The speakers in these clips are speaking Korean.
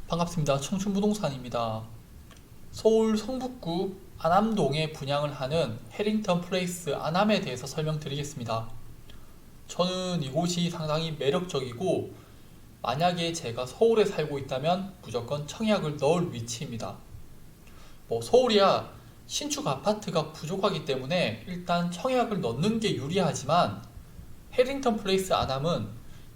반갑습니다. 청춘부동산입니다. 서울 성북구 안암동에 분양을 하는 해링턴 플레이스 안암에 대해서 설명드리겠습니다. 저는 이곳이 상당히 매력적이고 만약에 제가 서울에 살고 있다면 무조건 청약을 넣을 위치입니다. 서울이야 신축 아파트가 부족하기 때문에 일단 청약을 넣는 게 유리하지만 해링턴 플레이스 안암은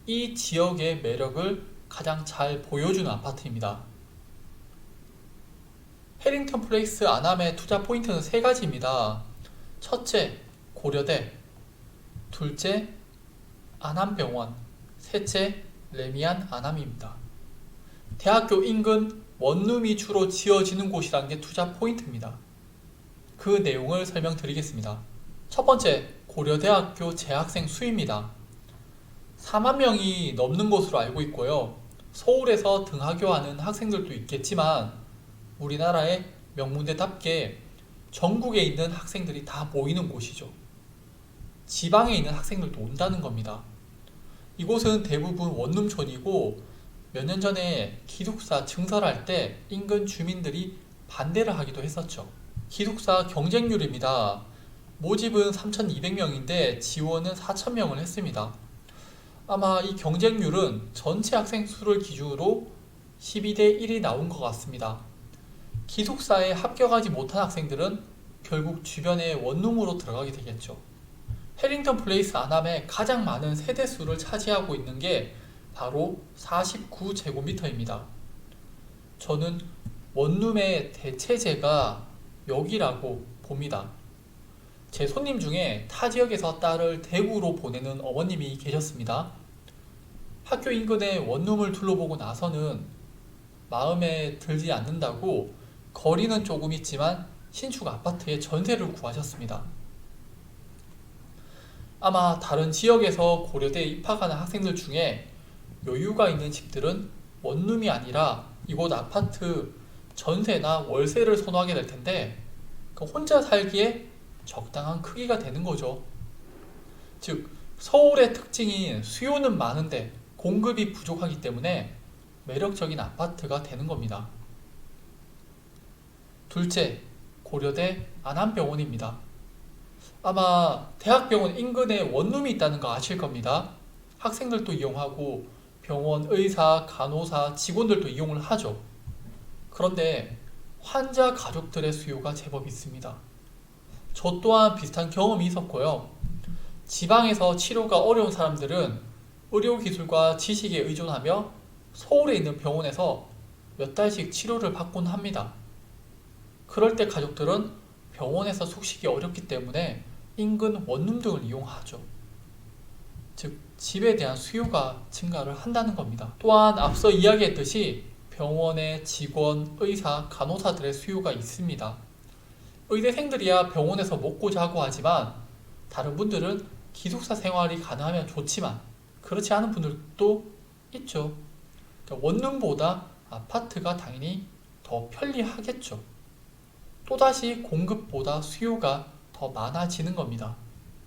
이 지역의 매력을 가장 잘 보여주는 아파트입니다. 해링턴 플레이스 안암의 투자 포인트는 세 가지입니다. 첫째, 고려대. 둘째, 안암병원. 셋째, 레미안 안암입니다. 대학교 인근 원룸이 주로 지어지는 곳이라는 게 투자 포인트입니다. 그 내용을 설명드리겠습니다. 첫 번째, 고려대학교 재학생 수입니다. 4만 명이 넘는 것으로 알고 있고요. 서울에서 등하교하는 학생들도 있겠지만 우리나라의 명문대답게 전국에 있는 학생들이 다 모이는 곳이죠. 지방에 있는 학생들도 온다는 겁니다. 이곳은 대부분 원룸촌이고 몇 년 전에 기숙사 증설할 때 인근 주민들이 반대를 하기도 했었죠. 기숙사 경쟁률입니다. 모집은 3,200명인데 지원은 4,000명을 했습니다. 아마 이 경쟁률은 전체 학생 수를 기준으로 12대 1이 나온 것 같습니다. 기숙사에 합격하지 못한 학생들은 결국 주변의 원룸으로 들어가게 되겠죠. 해링턴 플레이스 안암에 가장 많은 세대수를 차지하고 있는 게 바로 49제곱미터입니다. 저는 원룸의 대체제가 여기라고 봅니다. 제 손님 중에 타 지역에서 딸을 대구로 보내는 어머님이 계셨습니다. 학교 인근에 원룸을 둘러보고 나서는 마음에 들지 않는다고 거리는 조금 있지만 신축 아파트에 전세를 구하셨습니다. 아마 다른 지역에서 고려대에 입학하는 학생들 중에 여유가 있는 집들은 원룸이 아니라 이곳 아파트 전세나 월세를 선호하게 될 텐데 혼자 살기에 적당한 크기가 되는 거죠. 즉 서울의 특징인 수요는 많은데 공급이 부족하기 때문에 매력적인 아파트가 되는 겁니다. 둘째, 고려대 안암병원입니다. 아마 대학병원 인근에 원룸이 있다는 거 아실 겁니다. 학생들도 이용하고 병원 의사, 간호사, 직원들도 이용을 하죠. 그런데 환자 가족들의 수요가 제법 있습니다. 저 또한 비슷한 경험이 있었고요. 지방에서 치료가 어려운 사람들은 의료기술과 지식에 의존하며 서울에 있는 병원에서 몇 달씩 치료를 받곤 합니다. 그럴 때 가족들은 병원에서 숙식이 어렵기 때문에 인근 원룸 등을 이용하죠. 즉 집에 대한 수요가 증가를 한다는 겁니다. 또한 앞서 이야기했듯이 병원의 직원, 의사, 간호사들의 수요가 있습니다. 의대생들이야 병원에서 먹고 자고 하지만 다른 분들은 기숙사 생활이 가능하면 좋지만 그렇지 않은 분들도 있죠. 그러니까 원룸보다 아파트가 당연히 더 편리하겠죠. 또다시 공급보다 수요가 더 많아지는 겁니다.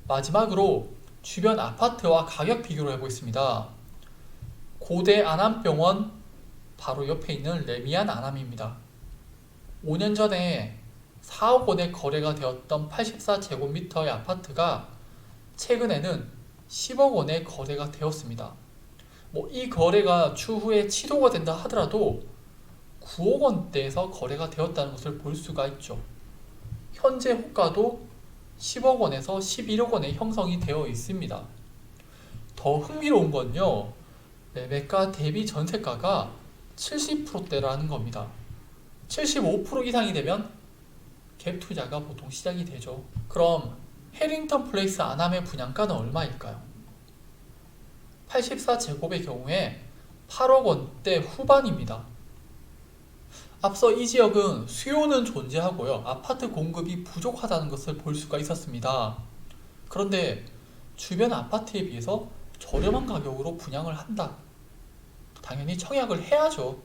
마지막으로 주변 아파트와 가격 비교를 해보겠습니다. 고대 안암병원 바로 옆에 있는 레미안 안암입니다. 5년 전에 4억 원에 거래가 되었던 84제곱미터의 아파트가 최근에는 10억 원에 거래가 되었습니다. 이 거래가 추후에 취소가 된다 하더라도 9억 원대에서 거래가 되었다는 것을 볼 수가 있죠. 현재 호가도 10억 원에서 11억 원에 형성이 되어 있습니다. 더 흥미로운 건요, 매매가 대비 전세가가 70%대라는 겁니다. 75% 이상이 되면 갭 투자가 보통 시작이 되죠. 그럼 해링턴 플레이스 안암의 분양가는 얼마일까요? 84제곱의 경우에 8억 원대 후반입니다. 앞서 이 지역은 수요는 존재하고요. 아파트 공급이 부족하다는 것을 볼 수가 있었습니다. 그런데 주변 아파트에 비해서 저렴한 가격으로 분양을 한다. 당연히 청약을 해야죠.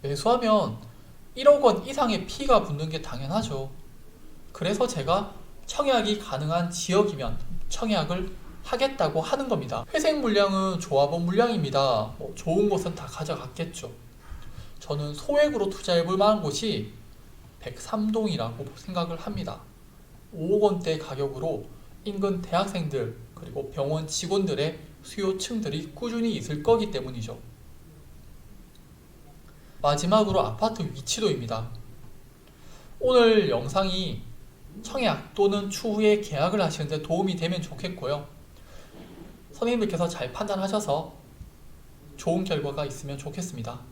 매수하면 1억 원 이상의 피가 붙는 게 당연하죠. 그래서 제가 청약이 가능한 지역이면 청약을 하겠다고 하는 겁니다. 회생 물량은 조합원 물량입니다. 좋은 곳은 다 가져갔겠죠. 저는 소액으로 투자해볼 만한 곳이 103동이라고 생각을 합니다. 5억 원대 가격으로 인근 대학생들 그리고 병원 직원들의 수요층들이 꾸준히 있을 거기 때문이죠. 마지막으로 아파트 위치도입니다. 오늘 영상이 청약 또는 추후에 계약을 하시는데 도움이 되면 좋겠고요. 선생님들께서 잘 판단하셔서 좋은 결과가 있으면 좋겠습니다.